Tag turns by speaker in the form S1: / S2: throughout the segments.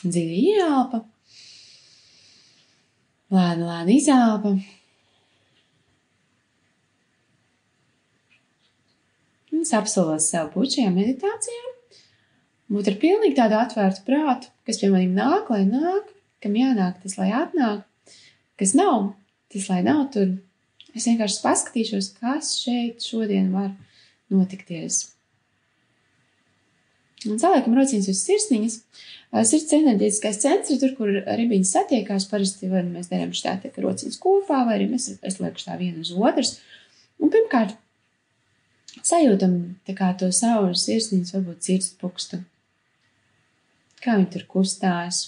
S1: Dziļi ieelpa. Lēni izelpa. Un es apsolos sev būt šajā meditācijā. Būt ar pilnīgi tādu atvērtu prātu, kas pie maniem nāk, lai nāk, kam jānāk, tas lai atnāk, kas nav, tas lai nav tur. Es vienkārši paskatīšos, kas šeit šodien var notikties. Un saliekam rociņas uz sirsniņas. Sirds enerģētiskais centrs ir tur, kur ribiņas satiekās. Parasti mēs darām šitā rociņas kopā, vai arī es lieku šitā vienu uz otras. Un pirmkārt, sajūtam tā kā to savu sirsniņas, varbūt sirds pukstu. Kā viņi tur kustās.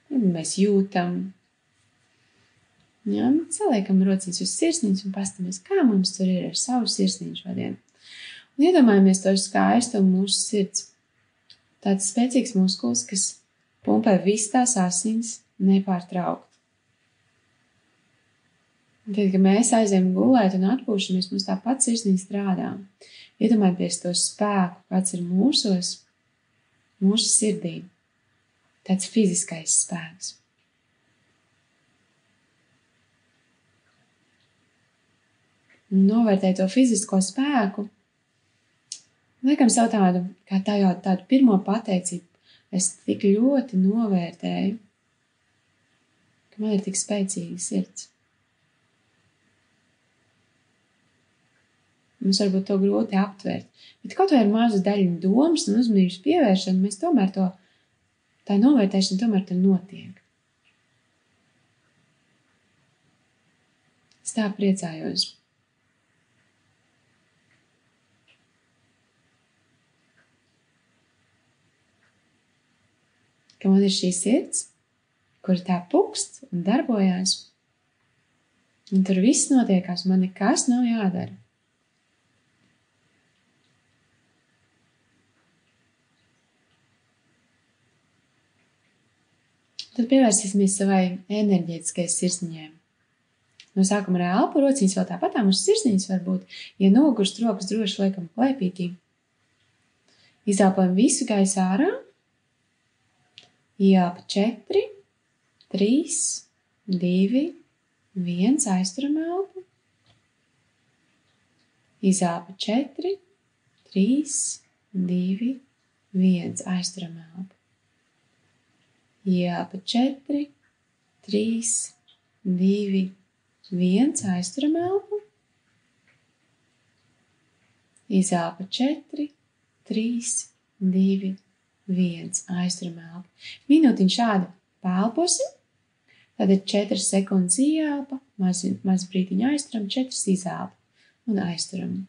S1: Mēs jūtam. Jā, saliekam rociņas uz sirsniņas un pastamies, kā mums tur ir ar savu sirsniņu šodien. Un iedomājamies to skaistu mūsu sirds. Tāds spēcīgs muskulis, kas pumpē visas tās asinis nepārtraukt. Un tad, kad mēs aizējam gulēt un atpūšamies, mums tāpat sirsniņa strādā. Iedomājamies to spēku, kāds ir mūsos, mūsu sirdī. Tāds fiziskais spēks. Un novērtēt to fizisko spēku. Liekam savu tādu pirmo pateicību. Es tik ļoti novērtēju, ka man ir tik spēcīga sirds. Mums varbūt to grūti aptvert. Bet kaut vai ar mazu daļu domas un uzmanības pievēršanu, mēs tomēr tā novērtēšana tomēr tur notiek. Es tā priecājos. Ka man ir šī sirds, kur tā pukst un darbojās. Un tur viss notiekās, man nekas nav jādara. Tad pievērsīsimies savai enerģētiskai sirsniņai. No sākuma ar elpu rociņas vēl tāpatām uz sirsniņas var būt. Ja nogurst, rokas droši liekam klēpītī. Izelpojam visu gaisu ārā. Ieelpa 4, 3, 2, 1, aizturam elpu. Izelpa 4, 3, 2, 1, aizturam elpu. Ieelpa 4, 3, 2, 1, aizturam elpu. Izelpa 4, 3, 2, 1, aizturam elpu. Minūtiņu šādi pēlposim. Tad ir 4 sekundes ieelpa, maz brītiņu aizturam, 4 izelpa un aizturam.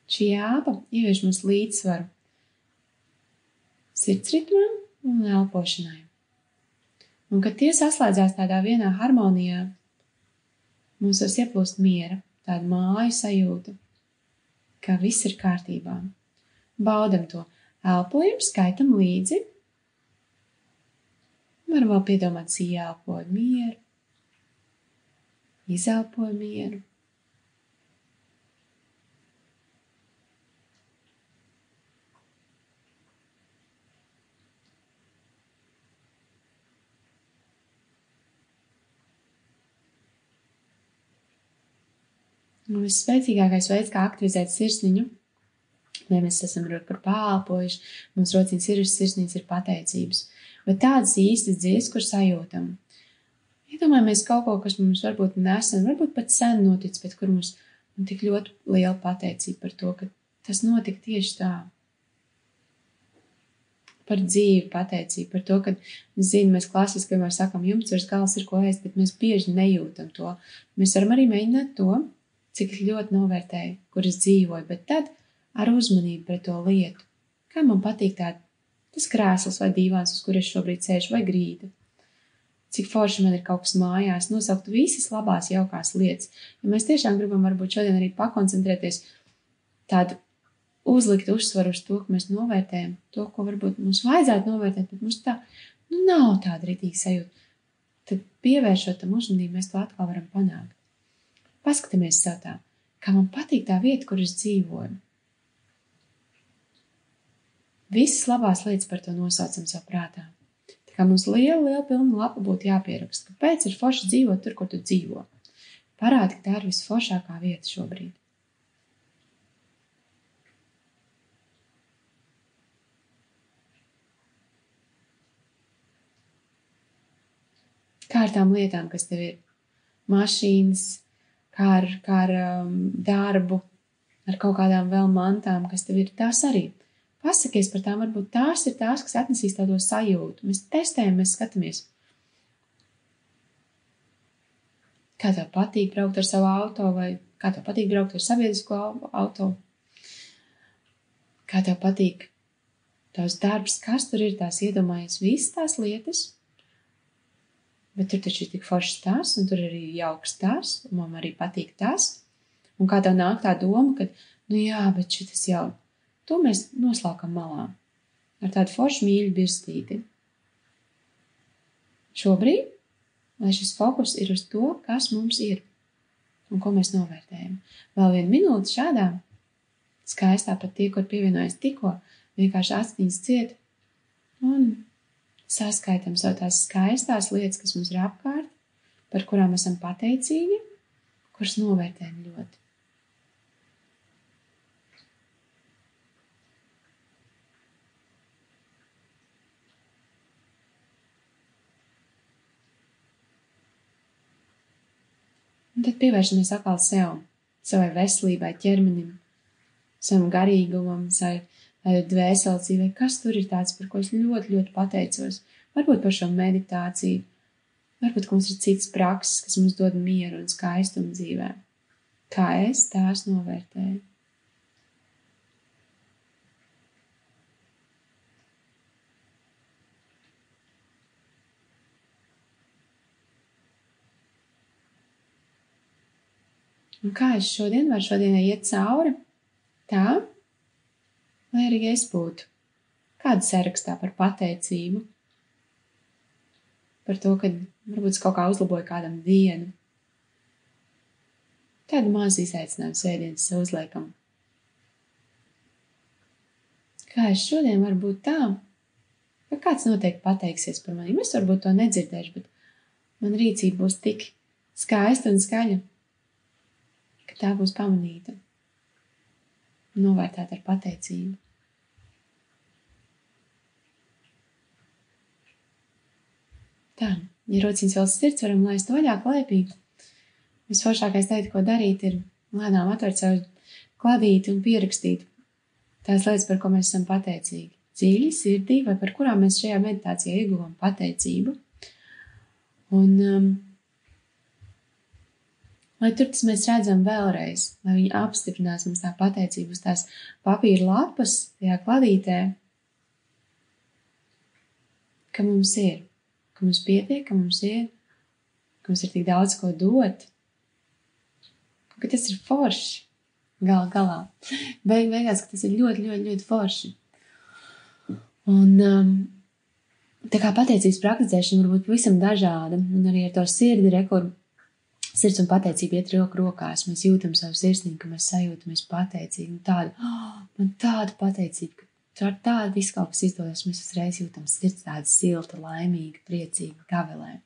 S1: Šī elpa ievieš mums līdzsvaru sirdsritmam un elpošanai. Un, kad tie saslēdzās tādā vienā harmonijā, mums var ieplūst miera, tāda māju sajūta, ka viss ir kārtībā. Baudam to. Elpojam, skaitam līdzi. Varam vēl piedomāt, ieelpoju mieru, izelpoju mieru. Un visspēcīgākais veids, kā aktivizēt sirsniņu, ja mēs esam par pālpojuši, mums rociņas ir uz sirsniņas, ir pateicības. Bet tādas īstas dziesmas, kur sajūtam. Iedomājamies kaut ko, kas mums varbūt nesen, varbūt pat sen notic, bet kur mums tik ļoti liela pateicība par to, ka tas notika tieši tā. Par dzīvi pateicību, par to, ka, mēs klasiski vienmēr sakam, jumts virs galvas ir ko ēst, bet mēs bieži nejūtam to. Mēs varam arī mēģināt to, cik es ļoti novērtēju, kur es dzīvoju, bet tad ar uzmanību pret to lietu. Kā man patīk tas krēsls vai dīvāns, uz kur es šobrīd sēžu, vai grīda. Cik forši man ir kaut kas mājās, nosaukt visas labās, jaukās lietas. Ja mēs tiešām gribam varbūt šodien arī pakoncentrēties, tādu uzlikt uzsvaru uz to, ka mēs novērtējam to, ko varbūt mums vajadzētu novērtēt, bet mums tā, nav tāda ritīga sajūta. Tad pievēršot tam uzmanību, mēs to atkal varam panākt. Paskatāmies sev tā, Kā man patīk tā vieta, kur es dzīvoju. Visas labās lietas par to nosaucam savu prātā. Tā kā mums liela pilna lapa būtu jāpieraksta, kāpēc ir forši dzīvot tur, kur tu dzīvo. Parādi, ka tā ir visforšākā vieta šobrīd. Kā ar tām lietām, kas tev ir? Mašīnas, kā ar darbu, ar kaut kādām vēl mantām, kas tev ir, tās arī. Pasakies par tām, varbūt tās ir tās, kas atnesīs tādu sajūtu. Mēs testējam, mēs skatāmies. Kā tev patīk braukt ar savu auto, vai kā tev patīk braukt ar sabiedrisko auto? Kā tev patīk tavs darbs, kas tur ir, tās iedomājies visas tās lietas, bet tur taču ir tik foršas tās, un tur arī jauks tās, un man arī patīk tās. Un kā tev nāk tā doma, ka, jā, bet šitas jau, to mēs noslākam malā. Ar tādu foršu mīļu birstīti. Šobrīd, lai šis fokus ir uz to, kas mums ir, un ko mēs novērtējam. Vēl 1 minūte šādā, skaistā pat tie, kur pievienojas tikko, vienkārši astiņas ciet, un saskaitam savu tās skaistās lietas, kas mums ir apkārt, par kurām esam pateicīgi, kuras novērtējam ļoti. Un tad pievēršamies atkal sev, savai veselībai, ķermenim, savam garīgumam, savai dvēseles dzīvei. Kas tur ir tāds, par ko es ļoti, ļoti pateicos? Varbūt par šo meditāciju, varbūt, ka mums ir citas prakses, kas mums dod mieru un skaistumu dzīvē. Kā es tās novērtēju? Un kā es šodien varu šodienai iet cauri tā, lai arī es būtu kāda sarakstā par pateicību, par to, ka varbūt es kaut kā uzlaboju kādam dienu. Tādu mazu izaicinājumu svētdienas sev uzliekam. Kā es šodien varu būt tā, ka kāds noteikti pateiksies par mani. Es varbūt to nedzirdēšu, bet man rīcība būs tik skaista un skaļa, ka tā būs pamanīta un novērtēta ar pateicību. Tā, ja rociņas vēl sirds, varam laist vaļā klēpī. Visforšākais teikt, ko darīt, ir lēnām atvērt savu kladīti un pierakstīt tās lietas, par ko mēs esam pateicīgi. Dziļi sirdī, vai par kurām mēs šajā meditācijā ieguvām pateicību. Un lai tur tas mēs redzam vēlreiz, lai viņi apstiprinās mums tā pateicību uz tās papīra lapas, tajā kladītē, ka mums ir, ka mums pietiek, ka mums ir tik daudz ko dot, ka tas ir forši, galā. Beigās, ka tas ir ļoti, ļoti, ļoti forši. Un tā kā pateicības praktizēšana var būt pavisam dažāda, un arī ar to sirdi, kur sirds un pateicība iet roku rokās. Mēs jūtam savu sirsniņu, ka mēs sajūtamies pateicīgi. Man tāda pateicība, ka tāda viss kaut kas izdodas. Mēs uzreiz jūtam sirds tāda silta, laimīga, priecīga, gavelē.